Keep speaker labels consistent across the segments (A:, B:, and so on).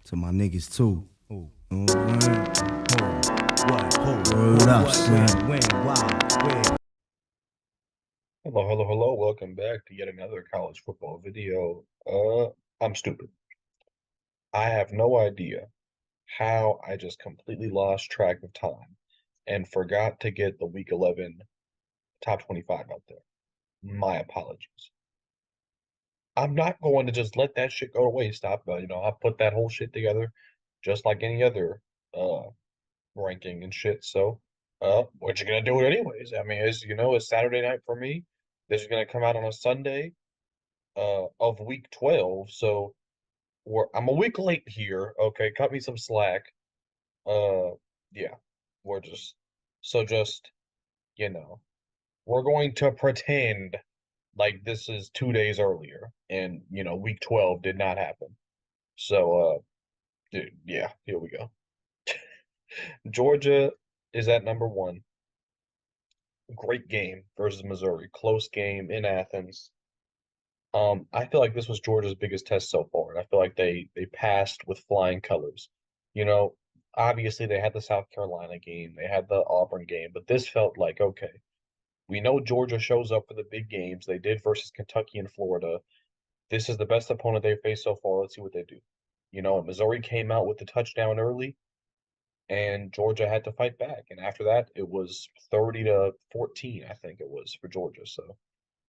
A: To my niggas too. You know what I'm saying? Word up, son.
B: Hello, hello, hello. Welcome back to yet another college football video. I'm stupid. I have no idea how I just completely lost track of time and forgot to get the week 11 top 25 out there. My apologies. I'm not going to just let that shit go to waste. I put that whole shit together just like any other uh ranking and shit. So, what you gonna do it anyways? I mean, it's Saturday night for me. This is gonna come out on a Sunday of week 12. So I'm a week late here. Okay, cut me some slack. Uh yeah. We're just so just, you know, we're going to pretend like this is 2 days earlier and week 12 did not happen. So dude, yeah, here we go. Georgia is at number one. Great game versus Missouri. Close game in Athens. I feel like this was Georgia's biggest test so far. I feel like they passed with flying colors. You know, obviously they had the South Carolina game, they had the Auburn game, but this felt like, okay, we know Georgia shows up for the big games. They did versus Kentucky and Florida. This is the best opponent they've faced so far. Let's see what they do. Missouri came out with the touchdown early, and Georgia had to fight back. And after that, it was 30 to 14, I think it was for Georgia. So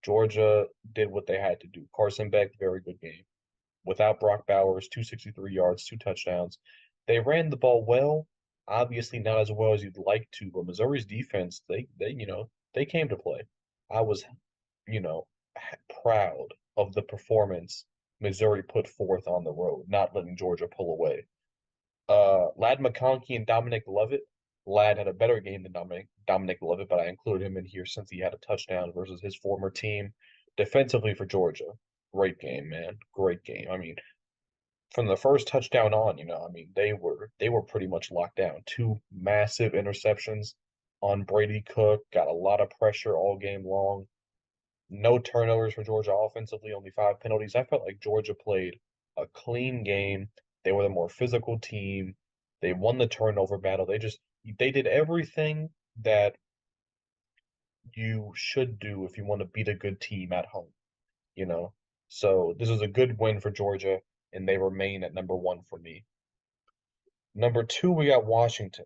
B: Georgia did what they had to do. Carson Beck, very good game. Without Brock Bowers, 263 yards, two touchdowns. They ran the ball well, obviously not as well as you'd like to, but Missouri's defense, they came to play. I was, you know, proud of the performance Missouri put forth on the road, not letting Georgia pull away. Ladd McConkey and Dominic Lovett. Ladd had a better game than Dominic Lovett, but I included him in here since he had a touchdown versus his former team. Defensively for Georgia, great game, man. Great game. I mean, from the first touchdown on, they were pretty much locked down. Two massive interceptions on Brady Cook, got a lot of pressure all game long. No turnovers for Georgia offensively, only five penalties. I felt like Georgia played a clean game. They were the more physical team. They won the turnover battle. They did everything that you should do if you want to beat a good team at home, you know. So this is a good win for Georgia, and they remain at number one for me. Number two, we got Washington.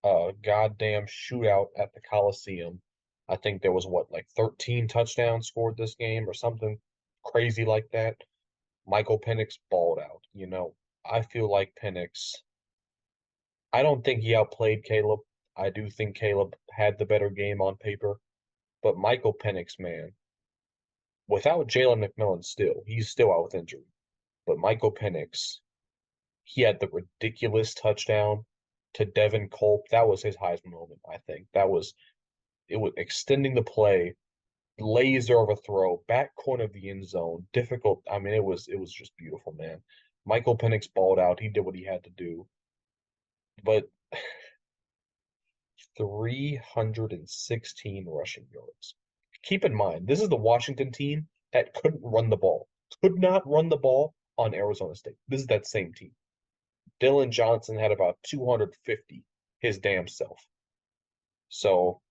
B: Goddamn shootout at the Coliseum. I think there was like 13 touchdowns scored this game or something crazy like that. Michael Penix balled out. I feel like Penix, I don't think he outplayed Caleb. I do think Caleb had the better game on paper, but Michael Penix, man, without Jalen McMillan he's still out with injury. But Michael Penix, he had the ridiculous touchdown to Devin Culp. That was his Heisman moment, I think. It was extending the play, laser of a throw, back corner of the end zone, difficult. I mean, it was just beautiful, man. Michael Penix balled out. He did what he had to do, but 316 rushing yards. Keep in mind, this is the Washington team that couldn't run the ball, could not run the ball on Arizona State. This is that same team. Dylan Johnson had about 250 his damn self. So,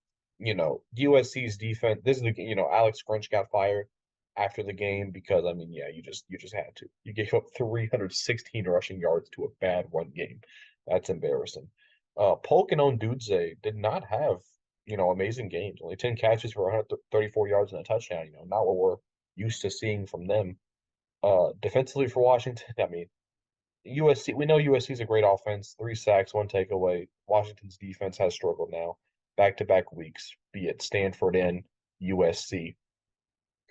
B: USC's defense. This is Alex Grinch got fired after the game because I mean, yeah, you just had to. You gave up 316 rushing yards to a bad run game. That's embarrassing. Polk and Ondudze did not have amazing games. Only 10 catches for 134 yards and a touchdown. Not what we're used to seeing from them. Defensively for Washington, I mean, USC. We know USC is a great offense. 3 sacks, one takeaway. Washington's defense has struggled now back-to-back weeks, be it Stanford and USC.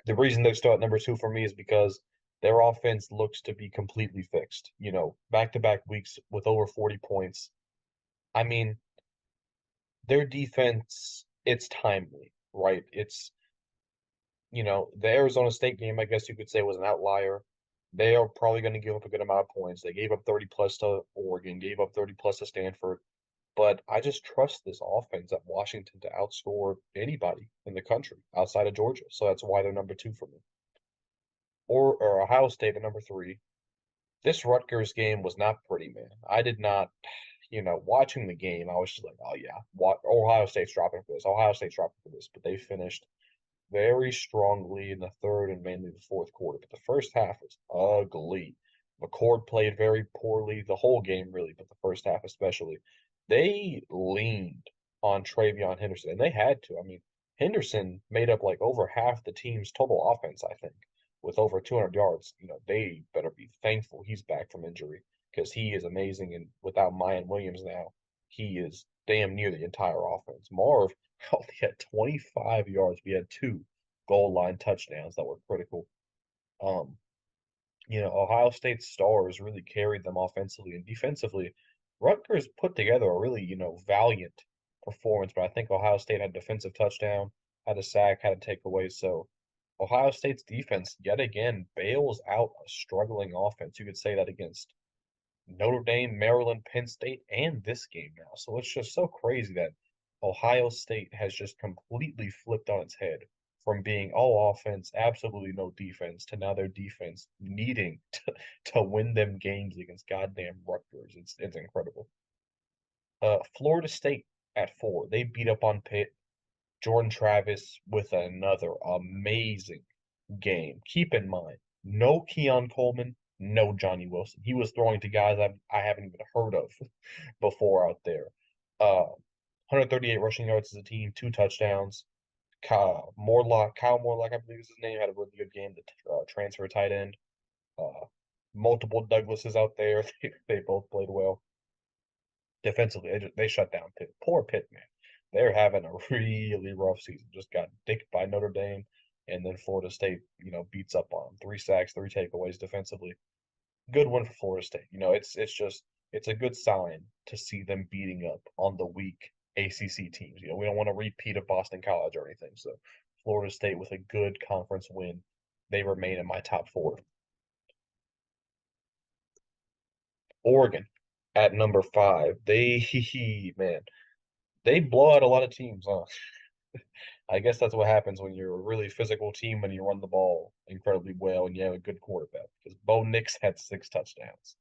B: The reason they're still at number two for me is because their offense looks to be completely fixed. Back-to-back weeks with over 40 points. I mean, their defense, it's timely, right? The Arizona State game, I guess you could say, was an outlier. They are probably going to give up a good amount of points. They gave up 30 plus to Oregon, gave up 30 plus to Stanford. But I just trust this offense at Washington to outscore anybody in the country outside of Georgia. So that's why they're number two for me. Or Ohio State at number three. This Rutgers game was not pretty, man. I did not, watching the game, I was just like, oh yeah, what Ohio State's dropping for this. Ohio State's dropping for this. But they finished very strongly in the third and mainly the fourth quarter. But the first half was ugly. McCord played very poorly the whole game, really, but the first half especially. They leaned on Travion Henderson, and they had to. I mean, Henderson made up like over half the team's total offense, I think, with over 200 yards. They better be thankful he's back from injury because he is amazing. And without Mayan Williams now, he is damn near the entire offense. Marv only had 25 yards. We had two goal line touchdowns that were critical. Um, Ohio State's stars really carried them offensively and defensively. Rutgers put together a really, valiant performance, but I think Ohio State had a defensive touchdown, had a sack, had a takeaway. So Ohio State's defense yet again bails out a struggling offense. You could say that against Notre Dame, Maryland, Penn State, and this game now. So it's just so crazy that Ohio State has just completely flipped on its head from being all offense, absolutely no defense, to now their defense needing to win them games against goddamn Rutgers. It's incredible. Florida State at 4. They beat up on Pitt. Jordan Travis with another amazing game. Keep in mind, no Keon Coleman, no Johnny Wilson. He was throwing to guys I haven't even heard of before out there. 138 rushing yards as a team, 2 touchdowns. Kyle Morlock, I believe is his name, had a really good game. The transfer tight end. Uh, Multiple Douglases out there. They both played well. Defensively, they shut down Pitt. Poor Pitt, man. They're having a really rough season. Just got dicked by Notre Dame, and then Florida State, beats up on them. 3 sacks, 3 takeaways defensively. Good one for Florida State. It's a good sign to see them beating up on the weak ACC teams. We don't want to repeat of Boston College or anything. So Florida State with a good conference win, they remain in my top 4. Oregon at number 5. Man, they blow out a lot of teams, huh? I guess that's what happens when you're a really physical team and you run the ball incredibly well and you have a good quarterback. Because Bo Nix had 6 touchdowns.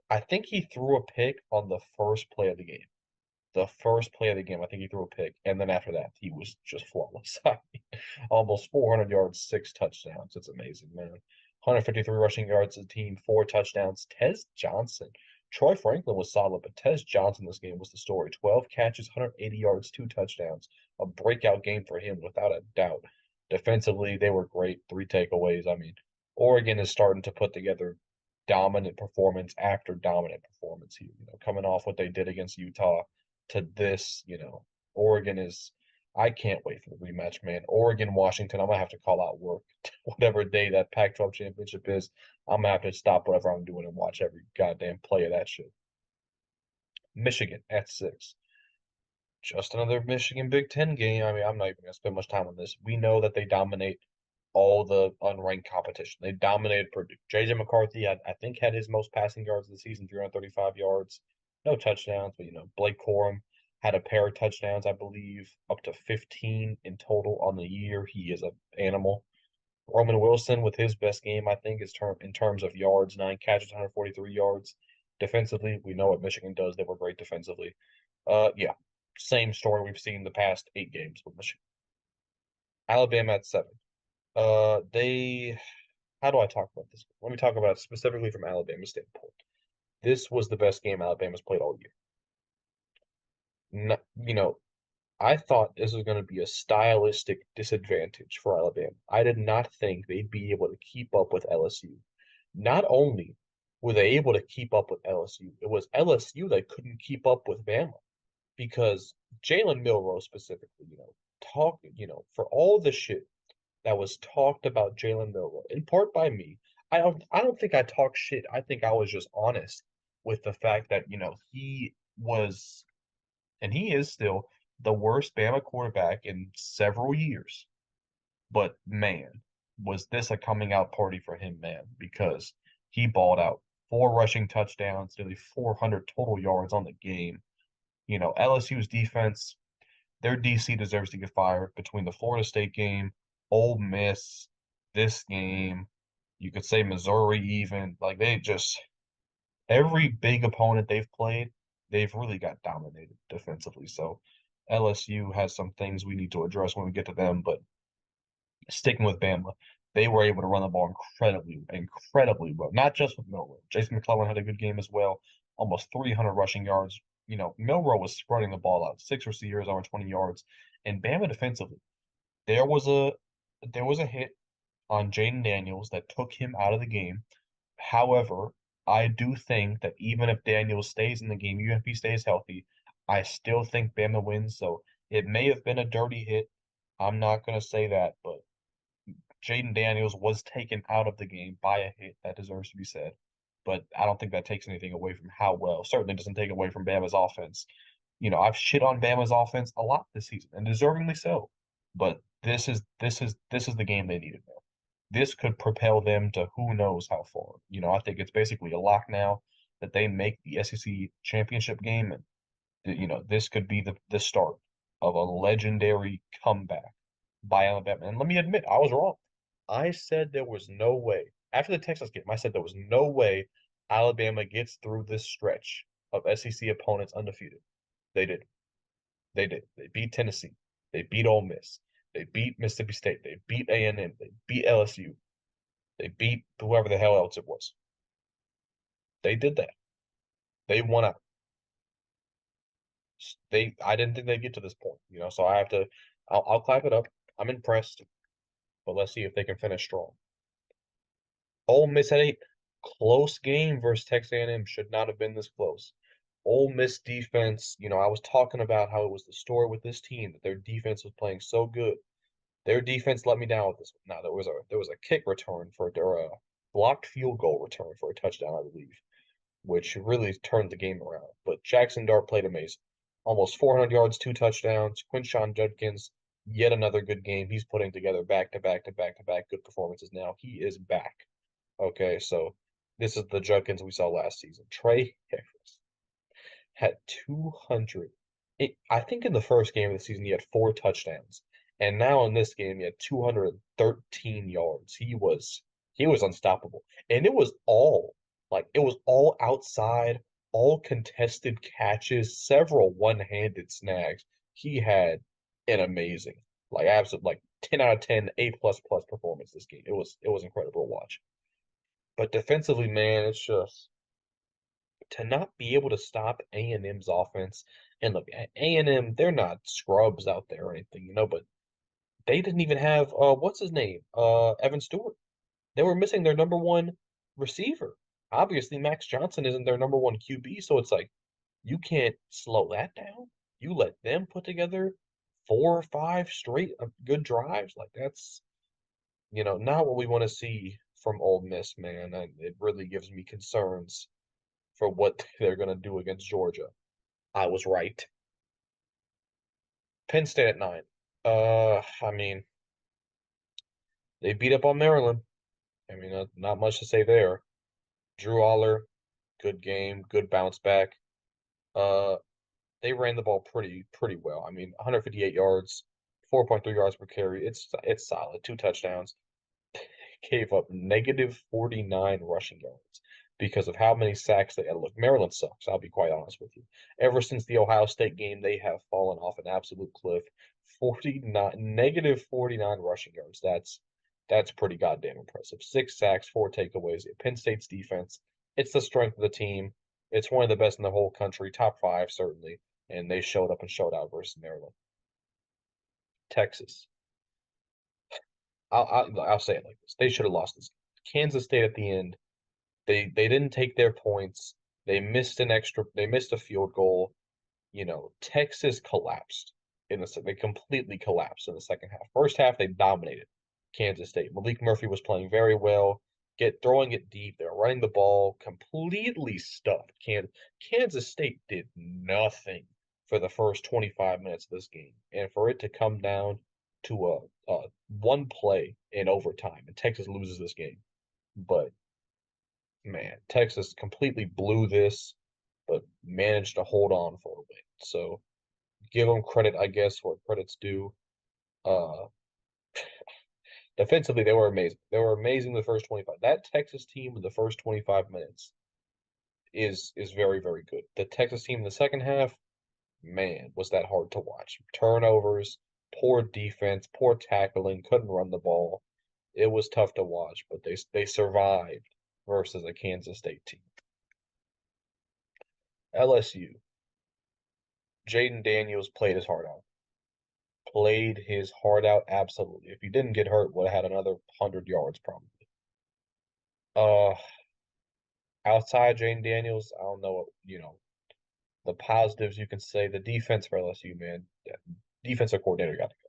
B: I think he threw a pick on the first play of the game. The first play of the game, I think he threw a pick, and then after that, he was just flawless. Almost 400 yards, 6 touchdowns. It's amazing, man. 153 rushing yards as a team, 4 touchdowns. Tez Johnson. Troy Franklin was solid, but Tez Johnson this game was the story. 12 catches, 180 yards, 2 touchdowns. A breakout game for him, without a doubt. Defensively, they were great. 3 takeaways. I mean, Oregon is starting to put together dominant performance after dominant performance here. Coming off what they did against Utah to this, Oregon is. I can't wait for the rematch, man. Oregon, Washington. I'm gonna have to call out work whatever day that Pac-12 championship is. I'm gonna have to stop whatever I'm doing and watch every goddamn play of that shit. Michigan at 6. Just another Michigan Big Ten game. I mean, I'm not even gonna spend much time on this. We know that they dominate all the unranked competition. They dominated Purdue. JJ McCarthy, I think, had his most passing yards of the season, 335 yards. No touchdowns, but Blake Corum had a pair of touchdowns, I believe, up to 15 in total on the year. He is an animal. Roman Wilson with his best game, I think, is in terms of yards, 9 catches, 143 yards. Defensively, we know what Michigan does. They were great defensively. Yeah, same story we've seen the past 8 games with Michigan. Alabama at 7. They How do I talk about this? Let me talk about it specifically from Alabama's standpoint. This was the best game Alabama's played all year. No, I thought this was going to be a stylistic disadvantage for Alabama. I did not think they'd be able to keep up with LSU. Not only were they able to keep up with LSU, it was LSU that couldn't keep up with Bama because Jalen Milroe specifically, for all the shit that was talked about Jalen Milroe, in part by me. I don't think I talked shit. I think I was just honest with the fact that, he was and he is still the worst Bama quarterback in several years. But man, was this a coming out party for him, man, because he balled out 4 rushing touchdowns, nearly 400 total yards on the game. LSU's defense, their DC deserves to get fired between the Florida State game, Ole Miss, this game. You could say Missouri even. Like every big opponent they've played, they've really got dominated defensively. So LSU has some things we need to address when we get to them, but sticking with Bama, they were able to run the ball incredibly well. Not just with Milroe. Jason McClellan had a good game as well, almost 300 rushing yards. You know, Milroe was spreading the ball out, 6 receivers over 20 yards, and Bama defensively, there was a there was a hit on Jaden Daniels that took him out of the game. However, I do think that even if Daniels stays in the game, even if he stays healthy, I still think Bama wins. So it may have been a dirty hit. I'm not gonna say that, but Jaden Daniels was taken out of the game by a hit. That deserves to be said. But I don't think that takes anything away from how well. Certainly doesn't take away from Bama's offense. You know, I've shit on Bama's offense a lot this season, and deservingly so. But this is the game they needed now. This could propel them to who knows how far. You know, I think it's basically a lock now that they make the SEC championship game, and you know, this could be the start of a legendary comeback by Alabama. And let me admit, I was wrong. I said there was no way. After the Texas game, I said there was no way Alabama gets through this stretch of SEC opponents undefeated. They did. They did. They beat Tennessee. They beat Ole Miss. They beat Mississippi State. They beat A&M. They beat LSU. They beat whoever the hell else it was. They did that. They won out. I didn't think they'd get to this point, you know, so I have to I'll clap it up. I'm impressed, but let's see if they can finish strong. Ole Miss had a close game versus Texas A&M. Should not have been this close. Ole Miss defense, you know, I was talking about how it was the story with this team that their defense was playing so good. Their defense let me down with this one. Now there was a kick return for their blocked field goal return for a touchdown, I believe, which really turned the game around. But Jackson Dart played amazing. Almost 400 yards, 2 touchdowns. Quinshawn Judkins, yet another good game. He's putting together back to back to back to back good performances now. He is back. Okay, so this is the Judkins we saw last season. Trey Harris had 200. I think in the first game of the season he had 4 touchdowns, and now in this game he had 213 yards. He was unstoppable, and it was all outside, all contested catches, several one-handed snags. He had an amazing, like absolute, like 10 out of 10, A++ performance this game. It was incredible to watch. But defensively, man, it's just to not be able to stop A&M's offense. And look, A&M, they're not scrubs out there or anything, you know, but they didn't even have what's his name? Evan Stewart. They were missing their number one receiver. Obviously, Max Johnson isn't their number one QB, so it's like you can't slow that down. You let them put together 4 or 5 straight good drives. Like that's, you know, not what we want to see from Ole Miss, man. And it really gives me concerns for what they're going to do against Georgia. I was right. Penn State at 9. I mean, they beat up on Maryland. I mean, not much to say there. Drew Aller, good game, good bounce back. Uh, they ran the ball pretty well. I mean, 158 yards, 4.3 yards per carry. It's solid. 2 touchdowns. Gave up negative 49 rushing yards because of how many sacks they had. Look, Maryland sucks. I'll be quite honest with you. Ever since the Ohio State game, they have fallen off an absolute cliff. 49 negative 49 rushing yards. That's pretty goddamn impressive. 6 sacks, 4 takeaways. Penn State's defense. It's the strength of the team. It's one of the best in the whole country, top 5 certainly. And they showed up and showed out versus Maryland. Texas. I'll say it like this: they should have lost this. Kansas State at the end, they didn't take their points. They missed a field goal. You know, Texas collapsed they completely collapsed in the second half. First half they dominated Kansas State. Malik Murphy was playing very well, throwing it deep. They're running the ball, completely stuffed. Kansas State did nothing for the first 25 minutes of this game, and for it to come down to a one play in overtime, and Texas loses this game. But man, Texas completely blew this, but managed to hold on for a bit. So give them credit, I guess, where credit's due. Uh, Defensively, they were amazing. They were amazing the first 25. That Texas team in the first 25 minutes is very, very good. The Texas team in the second half, man, was that hard to watch. Turnovers, poor defense, poor tackling, couldn't run the ball. It was tough to watch, but they survived versus a Kansas State team. LSU, Jaden Daniels played his heart out. Played his heart out absolutely. If he didn't get hurt, would have had another 100 yards probably. Uh, Outside Jaden Daniels, I don't know the positives you can say. The defense for LSU, man, defensive coordinator got to go.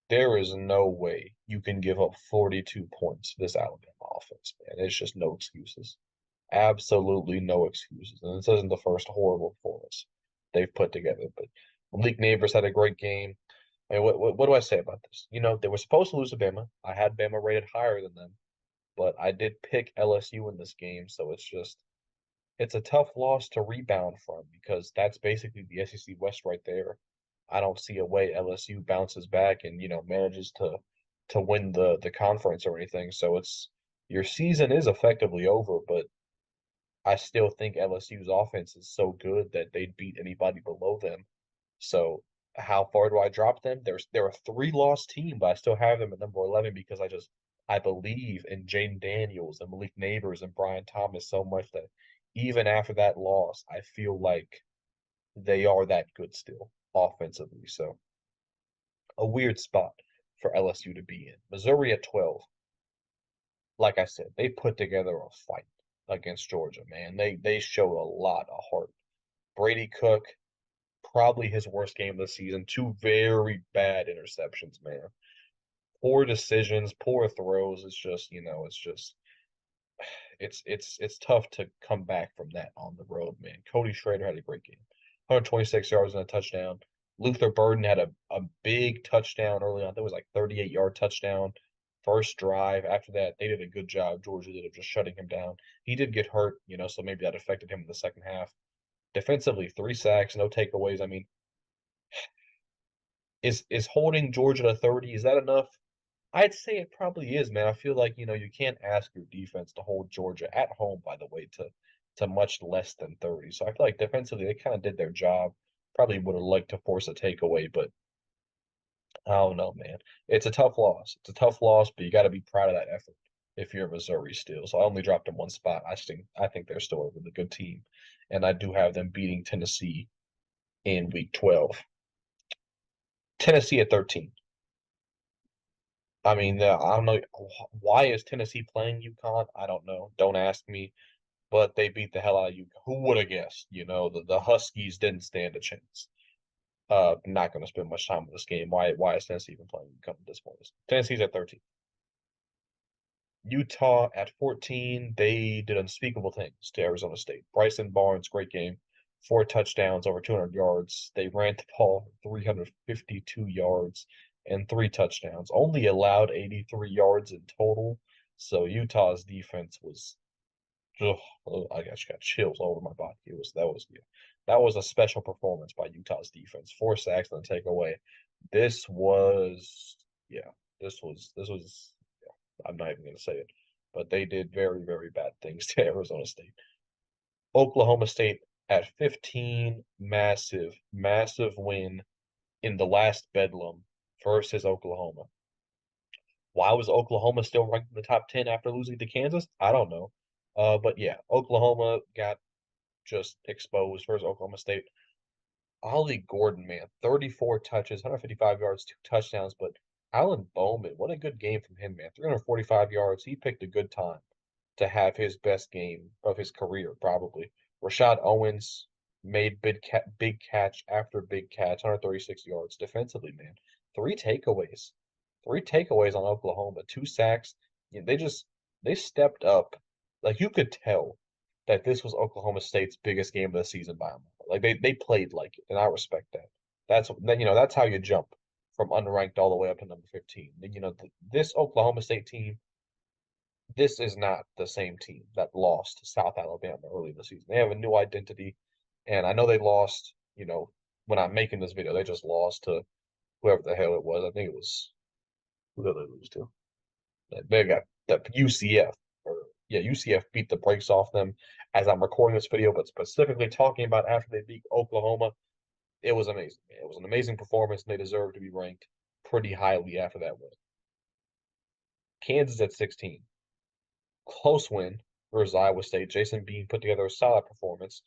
B: There is no way you can give up 42 points to this Alabama offense, man. It's just no excuses. Absolutely no excuses. And this isn't the first horrible performance they've put together. But Malik Neighbors had a great game. I mean, what do I say about this? They were supposed to lose to Bama. I had Bama rated higher than them, but I did pick LSU in this game, so it's a tough loss to rebound from because that's basically the SEC West right there. I don't see a way LSU bounces back and manages to win the conference or anything. So it's your season is effectively over, but I still think LSU's offense is so good that they'd beat anybody below them. So how far do I drop them? They're a three-loss team, but I still have them at number 11 because I believe in Jaden Daniels and Malik Neighbors and Brian Thomas so much that even after that loss, I feel like they are that good still offensively. So a weird spot for LSU to be in. Missouri at 12. Like I said, they put together a fight against Georgia, man. They showed a lot of heart. Brady Cook, probably his worst game of the season. Two very bad interceptions, man. Poor decisions, poor throws. It's tough to come back from that on the road, man. Cody Schrader had a great game. 126 yards and a touchdown. Luther Burden had a big touchdown early on. That was like 38-yard touchdown. First drive. After that, they did a good job. Georgia did of just shutting him down. He did get hurt, so maybe that affected him in the second half. Defensively, 3 sacks, no takeaways. I mean, is holding Georgia to 30, is that enough? I'd say it probably is, man. I feel like, you can't ask your defense to hold Georgia at home, by the way, to much less than 30. So I feel like defensively they kind of did their job. Probably would have liked to force a takeaway, but I don't know, man. It's a tough loss. It's a tough loss, but you got to be proud of that effort if you're Missouri still. So I only dropped them one spot. I think they're still a really good team, and I do have them beating Tennessee in Week 12. Tennessee at 13. I mean, I don't know why is Tennessee playing UConn. I don't know. Don't ask me. But they beat the hell out of UConn. Who would have guessed? The Huskies didn't stand a chance. Not going to spend much time with this game. Why is Tennessee even playing UConn at this point? Tennessee's at 13. Utah at 14. They did unspeakable things to Arizona State. Bryson Barnes, great game. 4 touchdowns, over 200 yards. They ran the ball 352 yards and 3 touchdowns. Only allowed 83 yards in total. So Utah's defense was, ugh, I just got chills all over my body. That was a special performance by Utah's defense. 4 sacks and a takeaway. This was yeah. This was I'm not even going to say it, but they did very, very bad things to Arizona State. Oklahoma State at 15, massive, massive win in the last bedlam versus Oklahoma. Why was Oklahoma still ranked in the top 10 after losing to Kansas? I don't know. But yeah, Oklahoma got just exposed versus Oklahoma State. Ollie Gordon, man, 34 touches, 155 yards, 2 touchdowns. But Alan Bowman, what a good game from him, man. 345 yards. He picked a good time to have his best game of his career, probably. Rashad Owens made big catch after big catch, 136 yards defensively, man. 3 takeaways. 3 takeaways on Oklahoma, 2 sacks. They stepped up. Like you could tell that this was Oklahoma State's biggest game of the season by a mile. Like they played like it, and I respect that. That's how you jump from unranked all the way up to number 15. This Oklahoma State team, this is not the same team that lost to South Alabama early in the season. They have a new identity, and I know they lost. When I'm making this video, they just lost to whoever the hell it was. I think it was who did they lose to? They got the UCF or Yeah, UCF beat the brakes off them as I'm recording this video, but specifically talking about after they beat Oklahoma, it was amazing. It was an amazing performance, and they deserve to be ranked pretty highly after that win. Kansas at 16. Close win versus Iowa State. Jason Bean put together a solid performance.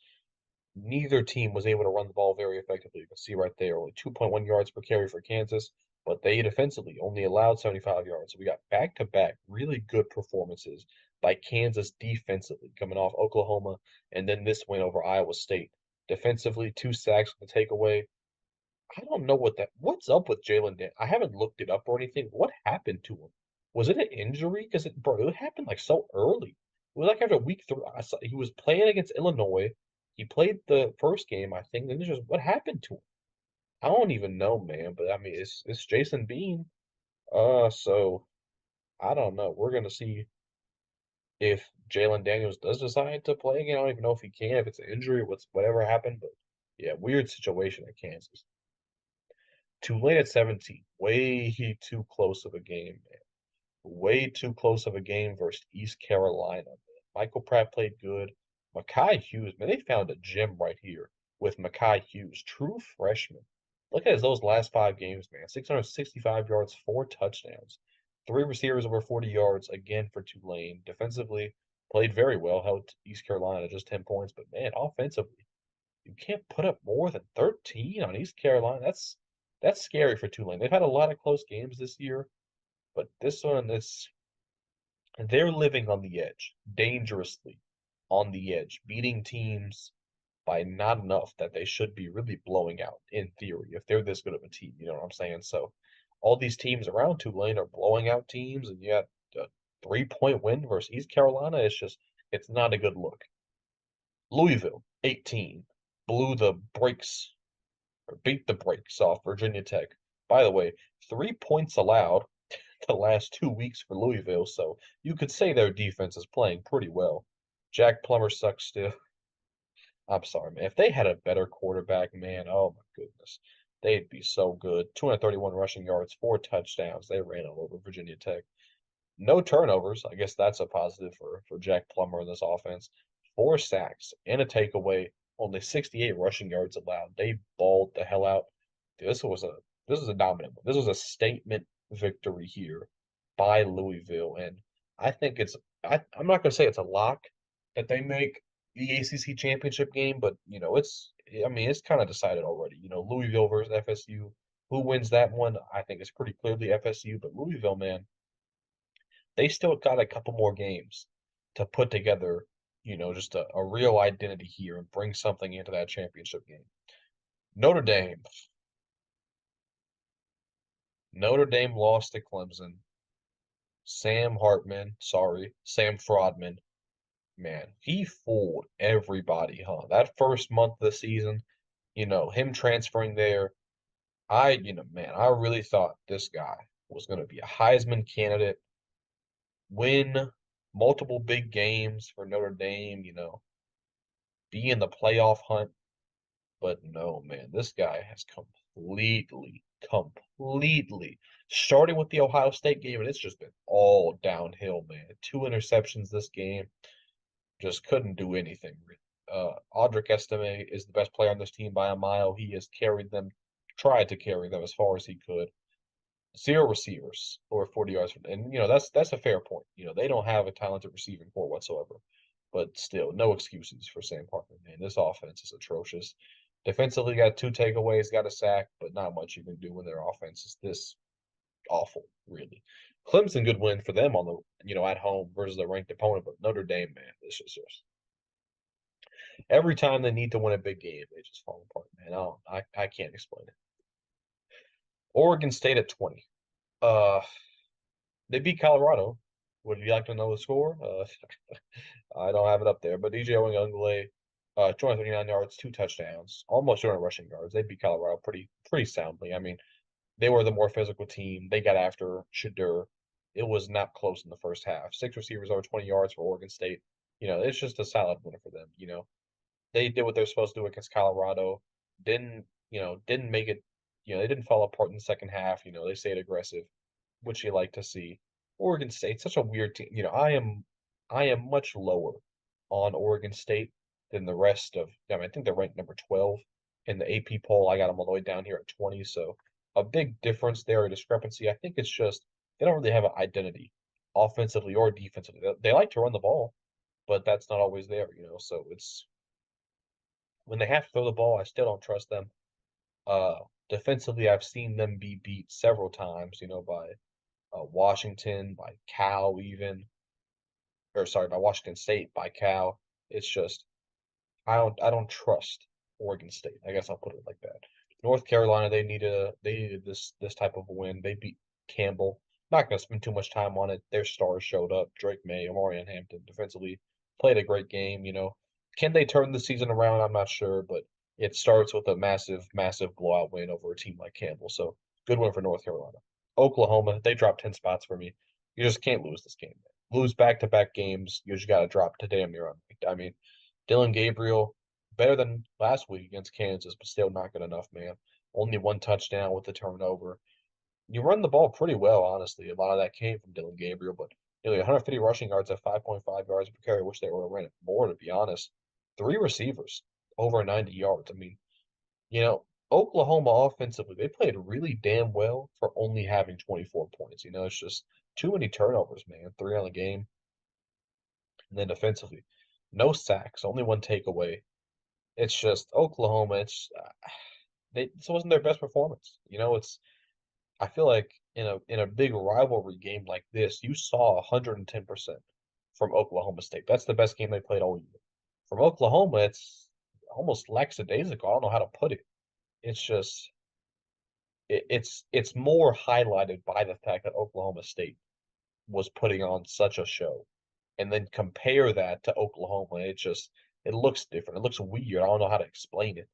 B: Neither team was able to run the ball very effectively. You can see right there, only 2.1 yards per carry for Kansas, but they defensively only allowed 75 yards. So we got back-to-back really good performances by Kansas defensively, coming off Oklahoma and then this win over Iowa State. Defensively, 2 sacks with the takeaway. I don't know what's up with Jalen Dan. I haven't looked it up or anything. What happened to him? Was it an injury? Because it happened like so early. It was like after week 3. I saw he was playing against Illinois. He played the first game, I think. And it's just what happened to him? I don't even know, man. But I mean, it's Jason Bean. So I don't know. We're gonna see if Jalen Daniels does decide to play again. I don't even know if he can, if it's an injury, whatever happened. But yeah, weird situation at Kansas. Tulane at 17. Way too close of a game, man. Way too close of a game versus East Carolina, man. Michael Pratt played good. Makai Hughes, man, they found a gem right here with Makai Hughes, true freshman. Look at those last 5 games, man. 665 yards, 4 touchdowns. 3 receivers over 40 yards again for Tulane. Defensively, played very well, held East Carolina to just 10 points. But man, offensively, you can't put up more than 13 on East Carolina. That's scary for Tulane. They've had a lot of close games this year, but this one is they're living on the edge, dangerously on the edge, beating teams by not enough that they should be really blowing out in theory if they're this good of a team. You know what I'm saying? So all these teams around Tulane are blowing out teams, and yet a 3-point win versus East Carolina, it's not a good look. Louisville, 18, blew the brakes or beat the brakes off Virginia Tech. By the way, 3 points allowed the last 2 weeks for Louisville, so you could say their defense is playing pretty well. Jack Plummer sucks still. I'm sorry, man. If they had a better quarterback, man, oh my goodness, they'd be so good. 231 rushing yards, 4 touchdowns. They ran all over Virginia Tech. No turnovers. I guess that's a positive for Jack Plummer in this offense. 4 sacks and a takeaway. Only 68 rushing yards allowed. They balled the hell out. This was a this was a dominant one. This was a statement victory here by Louisville, and I think I'm not going to say it's a lock that they make the ACC championship game, but it's kind of decided already. Louisville versus FSU. Who wins that one? I think it's pretty clearly FSU, but Louisville, man, they still got a couple more games to put together, just a real identity here and bring something into that championship game. Notre Dame. Notre Dame lost to Clemson. Sam Fraudman, man, he fooled everybody, huh? That first month of the season, him transferring there, man, I really thought this guy was going to be a Heisman candidate, win multiple big games for Notre Dame, be in the playoff hunt. But no, man, this guy has completely, starting with the Ohio State game, and it's just been all downhill, man. 2 interceptions this game, just couldn't do anything. Audric Estime is the best player on this team by a mile. He has tried to carry them as far as he could. 0 receivers over 40 yards, and that's a fair point. They don't have a talented receiving core whatsoever, but still, no excuses for Sam Hartman. Man, this offense is atrocious. Defensively, got 2 takeaways, got a sack, but not much you can do when their offense is this awful, really. Clemson, good win for them on at home versus a ranked opponent, but Notre Dame, man, this is just every time they need to win a big game, they just fall apart, man. I can't explain it. Oregon State at 20. Uh, they beat Colorado. Would you like to know the score? I don't have it up there, but DJ Uiagalelei, 239 yards, 2 touchdowns, almost 200 rushing yards. They beat Colorado pretty soundly. I mean, they were the more physical team. They got after Shadur. It was not close in the first half. 6 receivers over 20 yards for Oregon State. It's just a solid win for them. They did what they're supposed to do against Colorado. Didn't make it. They didn't fall apart in the second half. They stayed aggressive, which you like to see. Oregon State, such a weird team. I am much lower on Oregon State than the rest of. I mean, I think they're ranked number 12 in the AP poll. I got them all the way down here at 20. So a big difference there, a discrepancy. I think it's just they don't really have an identity offensively or defensively. They like to run the ball, but that's not always there, So it's when they have to throw the ball, I still don't trust them. Defensively, I've seen them be beat several times, by Washington, by Cal even, or sorry, by Washington State, by Cal. It's just I don't trust Oregon State. I guess I'll put it like that. North Carolina, they needed this type of win. They beat Campbell. Not gonna spend too much time on it. Their stars showed up. Drake May, Omarion Hampton defensively played a great game. Can they turn the season around? I'm not sure, but it starts with a massive, massive blowout win over a team like Campbell. So good one for North Carolina. Oklahoma, they dropped 10 spots for me. You just can't lose this game. Lose back-to-back games. You just got to drop to damn near unranked. I mean, Dylan Gabriel, better than last week against Kansas, but still not good enough, man. Only one touchdown with the turnover. You run the ball pretty well, honestly. A lot of that came from Dylan Gabriel, but nearly 150 rushing yards at 5.5 yards per carry. I wish they would have ran it more, to be honest. Three receivers over 90 yards. I mean, you know, Oklahoma offensively, they played really damn well for only having 24 points. It's just too many turnovers, man. Three on the game. And then defensively, no sacks, only one takeaway. It's just Oklahoma. This wasn't their best performance. I feel like in a big rivalry game like this, you saw 110% from Oklahoma State. That's the best game they played all year. From Oklahoma, it's almost lackadaisical. I don't know how to put it. It's just it's more highlighted by the fact that Oklahoma State was putting on such a show, and then compare that to Oklahoma. It looks different. It looks weird. I don't know how to explain it.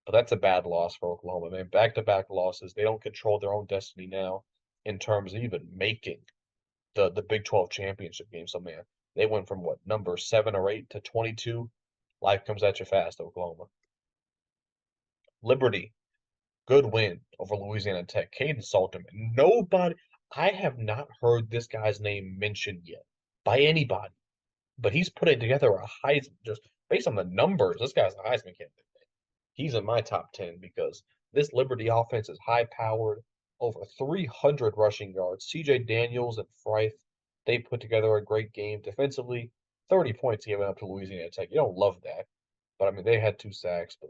B: But that's a bad loss for Oklahoma, man. Back-to-back losses. They don't control their own destiny now in terms of even making the Big 12 championship game. So, man, they went from what, number 7 or 8 to 22. Life comes at you fast, Oklahoma. Liberty, good win over Louisiana Tech. Caden Salterman. I have not heard this guy's name mentioned yet by anybody, but he's putting together a Heisman, just based on the numbers. This guy's a Heisman candidate. He's in my top 10 because this Liberty offense is high powered, over 300 rushing yards. CJ Daniels and Freith, they put together a great game defensively. 30 points given up to Louisiana Tech. You don't love that, but I mean, they had 2 sacks. But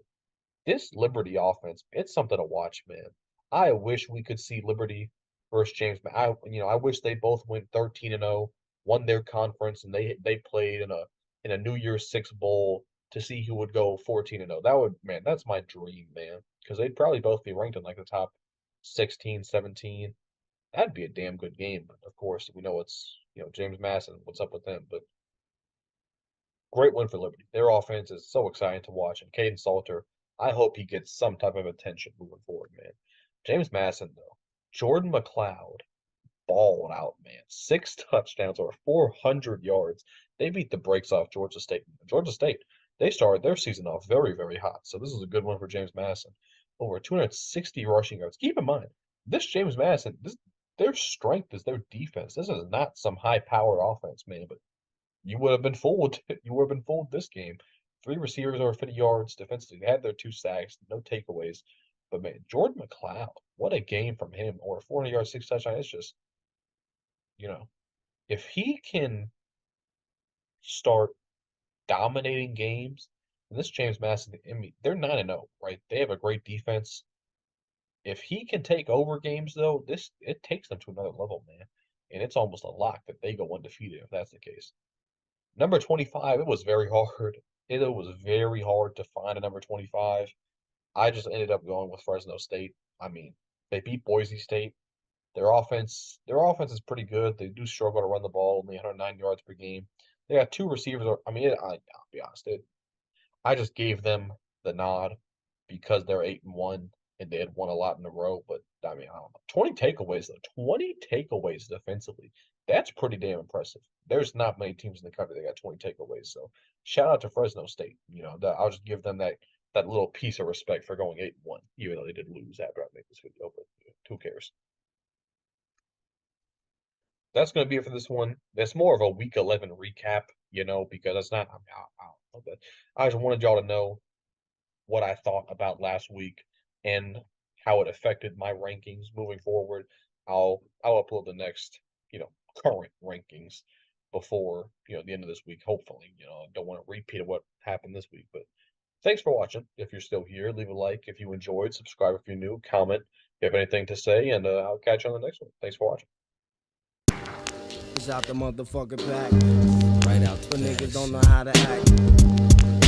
B: this Liberty offense, it's something to watch, man. I wish we could see Liberty versus James. I wish they both went 13-0, won their conference, and they played in a New Year's Six bowl to see who would go 14-0. That's my dream, man, because they'd probably both be ranked in like the top 16, 17. That'd be a damn good game. But of course, we know it's James Madison. What's up with them? But great win for Liberty. Their offense is so exciting to watch. And Caden Salter, I hope he gets some type of attention moving forward, man. James Madison, though. Jordan McLeod balled out, man. 6 touchdowns or 400 yards. They beat the brakes off Georgia State. Georgia State, they started their season off very, very hot. So this is a good one for James Madison. Over 260 rushing yards. Keep in mind, this James Madison, their strength is their defense. This is not some high-powered offense, man, but you would have been fooled. You would have been fooled this game. Three receivers over 50 yards defensively. They had their 2 sacks, no takeaways. But man, Jordan McLeod, what a game from him. Or 400 yards, 6 touchdowns. It's just, you know, if he can start dominating games, and this James Madison, I mean, they're 9-0, right? They have a great defense. If he can take over games, though, it takes them to another level, man. And it's almost a lock that they go undefeated if that's the case. Number 25, it was very hard. It was very hard to find a number 25. I just ended up going with Fresno State. I mean, they beat Boise State. Their offense is pretty good. They do struggle to run the ball, only 109 yards per game. They got 2 receivers. I mean, I'll be honest. I just gave them the nod because they're 8-1 and they had won a lot in a row. But I mean, I don't know. 20 takeaways though. 20 takeaways defensively. That's pretty damn impressive. There's not many teams in the country that got 20 takeaways. So shout out to Fresno State. I'll just give them that little piece of respect for going 8-1, even though they did lose after I made this video. But who cares? that's going to be it for this one. It's more of a week 11 recap, because it's not. I just wanted y'all to know what I thought about last week and how it affected my rankings moving forward. I'll upload the next, current rankings before, the end of this week, hopefully. I don't want to repeat of what happened this week, but thanks for watching. If you're still here, leave a like if you enjoyed, subscribe if you're new, comment if you have anything to say, and I'll catch you on the next one. Thanks for watching.
C: It's out the motherfucking pack. Right out the niggas don't know how to act.